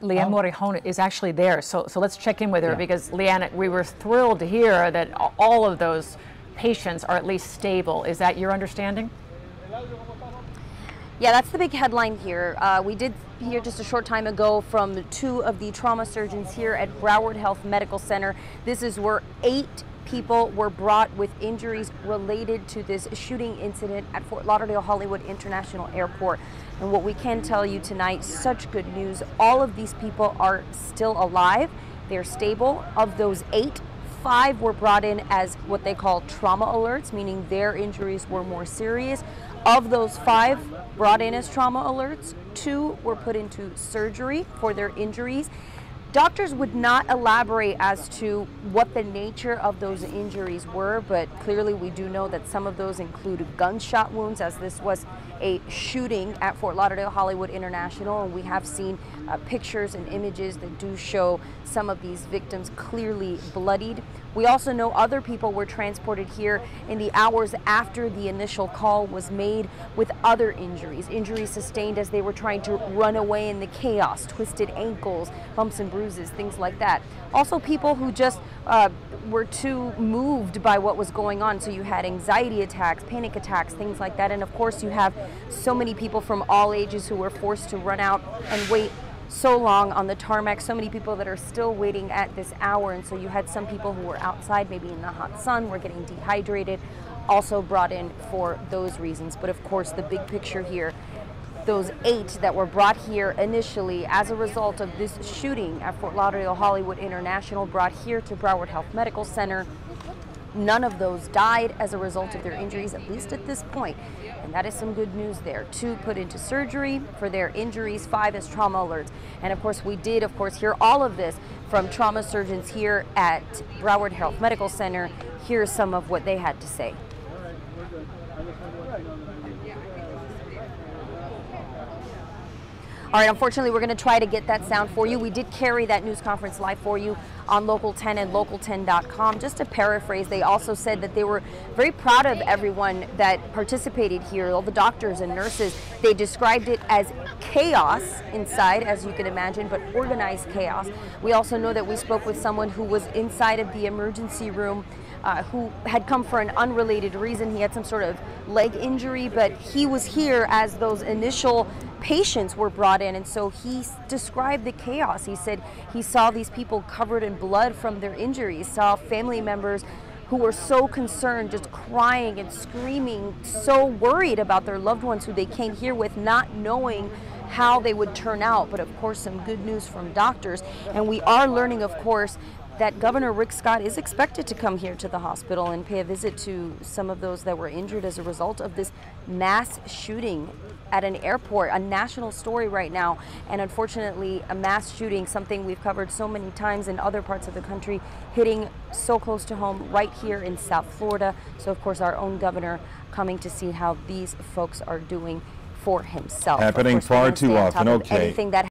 Leanne Morejón is actually there, so let's check in with her, because Leanne, we were thrilled to hear that all of those patients are at least stable. Is that your understanding? Yeah, that's the big headline here. We did hear just a short time ago from 2 of the trauma surgeons here at Broward Health Medical Center. This is where 8 people were brought with injuries related to this shooting incident at Fort Lauderdale-Hollywood International Airport. And what we can tell you tonight, such good news, all of these people are still alive. They're stable. Of those 8, 5 were brought in as what they call trauma alerts, meaning their injuries were more serious. Of those 5 brought in as trauma alerts, 2 were put into surgery for their injuries. Doctors would not elaborate as to what the nature of those injuries were, but clearly we do know that some of those include gunshot wounds, as this was a shooting at Fort Lauderdale-Hollywood International, and we have seen pictures and images that do show some of these victims clearly bloodied. We also know other people were transported here in the hours after the initial call was made with other injuries sustained as they were trying to run away in the chaos, twisted ankles, bumps and bruises, things like that. Also people who just were too moved by what was going on. So you had anxiety attacks, panic attacks, things like that. And of course you have so many people from all ages who were forced to run out and wait so long on the tarmac, so many people that are still waiting at this hour. And so you had some people who were outside, maybe in the hot sun, were getting dehydrated, also brought in for those reasons. But of course, the big picture here, those 8 that were brought here initially as a result of this shooting at Fort Lauderdale-Hollywood International, brought here to Broward Health Medical Center. None of those died as a result of their injuries, at least at this point. And that is some good news there. 2 put into surgery for their injuries, 5 as trauma alerts. And of course, we did, hear all of this from trauma surgeons here at Broward Health Medical Center. Here's some of what they had to say. All right, unfortunately, we're going to try to get that sound for you. We did carry that news conference live for you on Local 10 and local10.com. Just to paraphrase, they also said that they were very proud of everyone that participated here, all the doctors and nurses. They described it as chaos inside, as you can imagine, but organized chaos. We also know that we spoke with someone who was inside of the emergency room who had come for an unrelated reason. He had some sort of leg injury, but he was here as those initial patients were brought in, and so he described the chaos. He said he saw these people covered in blood from their injuries, saw family members who were so concerned, just crying and screaming, so worried about their loved ones who they came here with, not knowing how they would turn out. But of course, some good news from doctors, and we are learning, of course, that Governor Rick Scott is expected to come here to the hospital and pay a visit to some of those that were injured as a result of this mass shooting at an airport, a national story right now. And unfortunately, a mass shooting, something we've covered so many times in other parts of the country, hitting so close to home right here in South Florida. So of course, our own governor coming to see how these folks are doing for himself. Happening far too often. Okay. Anything that